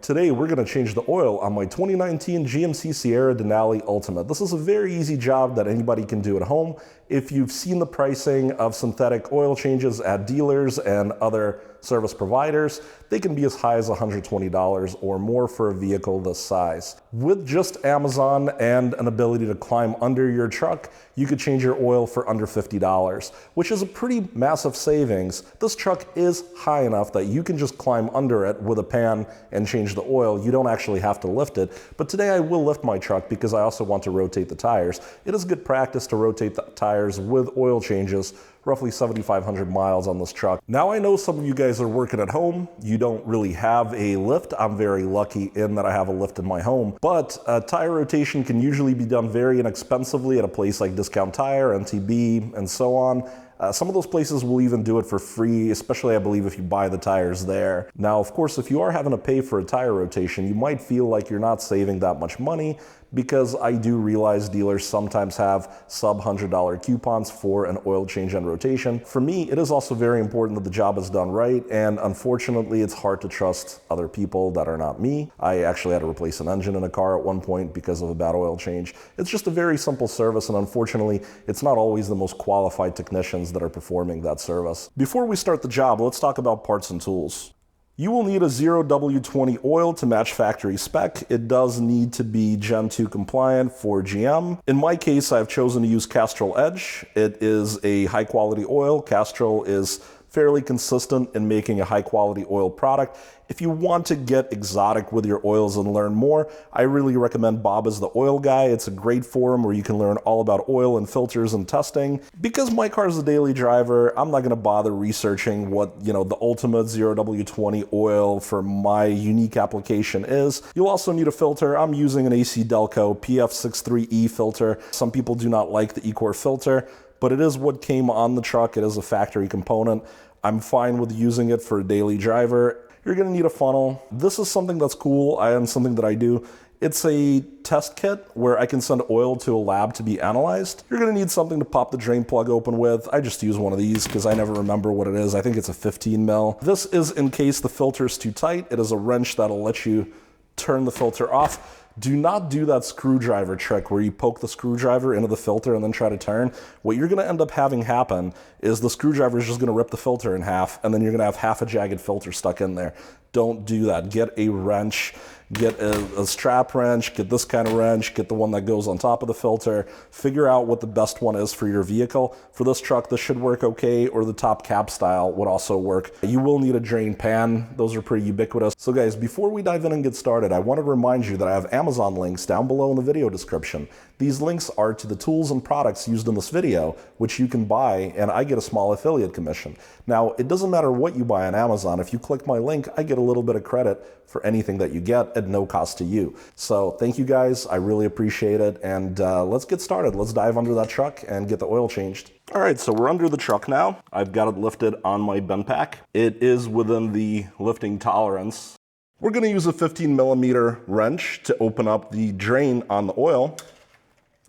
Today we're going to change the oil on my 2019 GMC Sierra Denali Ultimate. This is a very easy job that anybody can do at home. If you've seen the pricing of synthetic oil changes at dealers and other service providers, they can be as high as $120 or more for a vehicle this size. With just Amazon and an ability to climb under your truck, you could change your oil for under $50, which is a pretty massive savings. This truck is high enough that you can just climb under it with a pan and change the oil. You don't actually have to lift it, but today I will lift my truck because I also want to rotate the tires. It is good practice to rotate the tires with oil changes, roughly 7,500 miles on this truck. Now I know some of you guys are working at home. You don't really have a lift. I'm very lucky in that I have a lift in my home, but tire rotation can usually be done very inexpensively at a place like Discount Tire, NTB, and so on. Some of those places will even do it for free, especially I believe if you buy the tires there. Now, of course, if you are having to pay for a tire rotation, you might feel like you're not saving that much money, because I do realize dealers sometimes have sub $100 coupons for an oil change and rotation. For me, it is also very important that the job is done right, and unfortunately, it's hard to trust other people that are not me. I actually had to replace an engine in a car at one point because of a bad oil change. It's just a very simple service, and unfortunately, it's not always the most qualified technicians that are performing that service. Before we start the job, let's talk about parts and tools. You will need a 0W20 oil to match factory spec. It does need to be Gen 2 compliant for GM. In my case, I've chosen to use Castrol Edge. It is a high quality oil. Castrol is fairly consistent in making a high quality oil product. If you want to get exotic with your oils and learn more, I really recommend Bob is the Oil Guy. It's a great forum where you can learn all about oil and filters and testing. Because my car is a daily driver, I'm not going to bother researching what, the ultimate 0W20 oil for my unique application is. You'll also need a filter. I'm using an AC Delco PF63E filter. Some people do not like the Ecor filter, but it is what came on the truck. It is a factory component. I'm fine with using it for a daily driver. You're going to need a funnel. This is something that's cool and something that I do. It's a test kit where I can send oil to a lab to be analyzed. You're going to need something to pop the drain plug open with. I just use one of these because I never remember what it is. I think it's a 15 mil. This is in case the filter is too tight. It is a wrench that'll let you turn the filter off. Do not do that screwdriver trick where you poke the screwdriver into the filter and then try to turn. What you're going to end up having happen is the screwdriver is just going to rip the filter in half, and then you're going to have half a jagged filter stuck in there. Don't do that. Get a wrench. Get a strap wrench, get this kind of wrench, get the one that goes on top of the filter. Figure out what the best one is for your vehicle. For this truck, this should work okay, or the top cap style would also work. You will need a drain pan. Those are pretty ubiquitous. So guys, before we dive in and get started, I want to remind you that I have Amazon links down below in the video description. These links are to the tools and products used in this video, which you can buy, and I get a small affiliate commission. Now, it doesn't matter what you buy on Amazon. If you click my link, I get a little bit of credit for anything that you get at no cost to you. So thank you guys. I really appreciate it. And let's get started. Let's dive under that truck and get the oil changed. All right, so we're under the truck now. I've got it lifted on my bend pack. It is within the lifting tolerance. We're going to use a 15 millimeter wrench to open up the drain on the oil.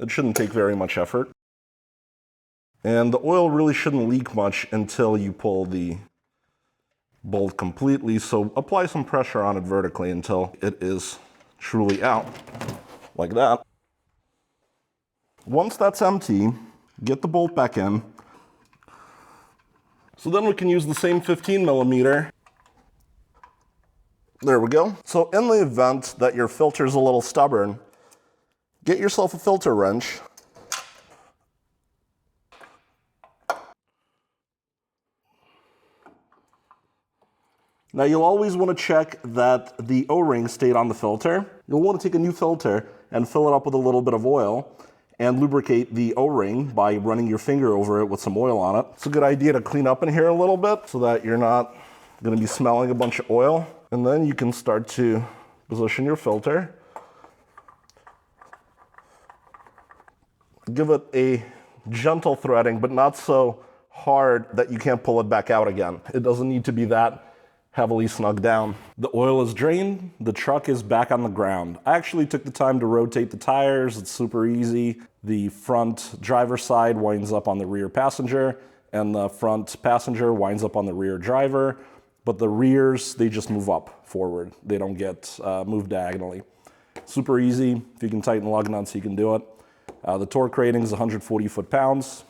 It shouldn't take very much effort. And the oil really shouldn't leak much until you pull the bolt completely, so apply some pressure on it vertically until it is truly out, like that. Once that's empty, get the bolt back in. So then we can use the same 15 millimeter. There we go. So in the event that your filter is a little stubborn, get yourself a filter wrench. Now you'll always want to check that the O-ring stayed on the filter. You'll want to take a new filter and fill it up with a little bit of oil and lubricate the O-ring by running your finger over it with some oil on it. It's a good idea to clean up in here a little bit so that you're not going to be smelling a bunch of oil. And then you can start to position your filter. Give it a gentle threading, but not so hard that you can't pull it back out again. It doesn't need to be that heavily snugged down. The oil is drained, the truck is back on the ground. I actually took the time to rotate the tires. It's super easy. The front driver's side winds up on the rear passenger, and the front passenger winds up on the rear driver. but the rears, they just move up forward. They don't get moved diagonally. Super easy. If you can tighten lug nuts, you can do it. The torque rating is 140 foot-pounds.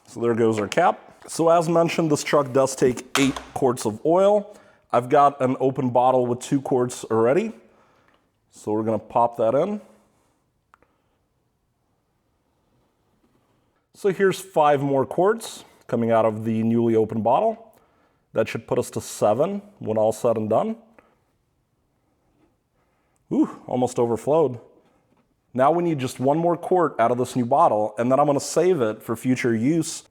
So there goes our cap. So as mentioned, this truck does take 8 quarts of oil. I've got an open bottle with 2 quarts already. So we're gonna pop that in. So here's 5 more quarts coming out of the newly opened bottle. That should put us to 7 when all said and done. Ooh, almost overflowed. Now we need just 1 more quart out of this new bottle, and then I'm gonna save it for future use.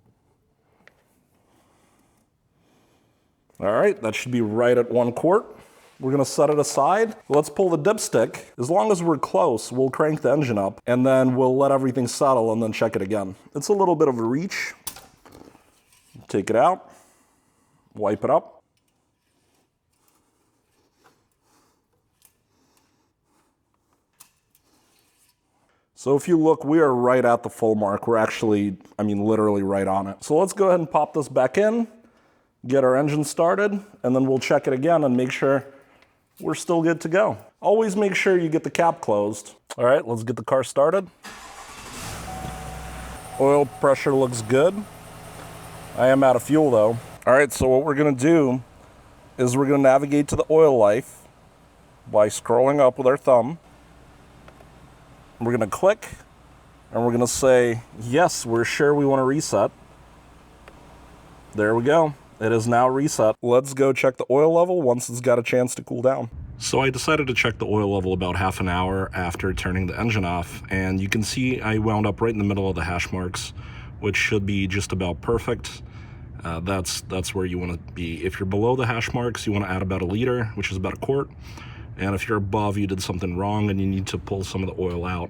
All right, that should be right at 1 quart. We're gonna set it aside. Let's pull the dipstick. As long as we're close, we'll crank the engine up, and then we'll let everything settle and then check it again. It's a little bit of a reach. Take it out, wipe it up. So if you look, we are right at the full mark. We're actually, literally right on it. So let's go ahead and pop this back in, get our engine started, and then we'll check it again and make sure we're still good to go. Always make sure you get the cap closed. All right, let's get the car started. Oil pressure looks good. I am out of fuel though. All right, so what we're gonna do is we're gonna navigate to the oil life by scrolling up with our thumb. We're gonna click and we're gonna say, yes, we're sure we wanna reset. There we go. It is now reset. Let's go check the oil level once it's got a chance to cool down. So I decided to check the oil level about half an hour after turning the engine off, and you can see I wound up right in the middle of the hash marks, which should be just about perfect. That's where you want to be. If you're below the hash marks, you want to add about 1 liter, which is about 1 quart. And if you're above, you did something wrong and you need to pull some of the oil out.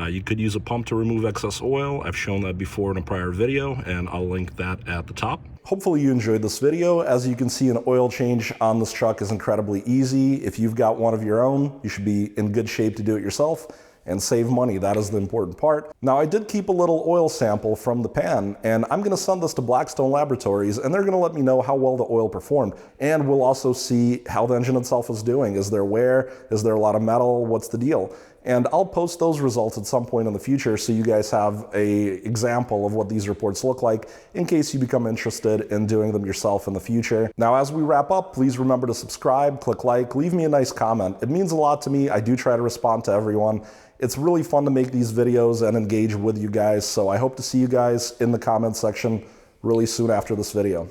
You could use a pump to remove excess oil. I've shown that before in a prior video, and I'll link that at the top. Hopefully you enjoyed this video. As you can see, an oil change on this truck is incredibly easy. If you've got one of your own, you should be in good shape to do it yourself and save money. That is the important part. Now, I did keep a little oil sample from the pan, and I'm gonna send this to Blackstone Laboratories, and they're gonna let me know how well the oil performed. And we'll also see how the engine itself is doing. Is there wear? Is there a lot of metal? What's the deal? And I'll post those results at some point in the future so you guys have an example of what these reports look like in case you become interested in doing them yourself in the future. Now, as we wrap up, please remember to subscribe, click like, leave me a nice comment. It means a lot to me. I do try to respond to everyone. It's really fun to make these videos and engage with you guys, so I hope to see you guys in the comment section really soon after this video.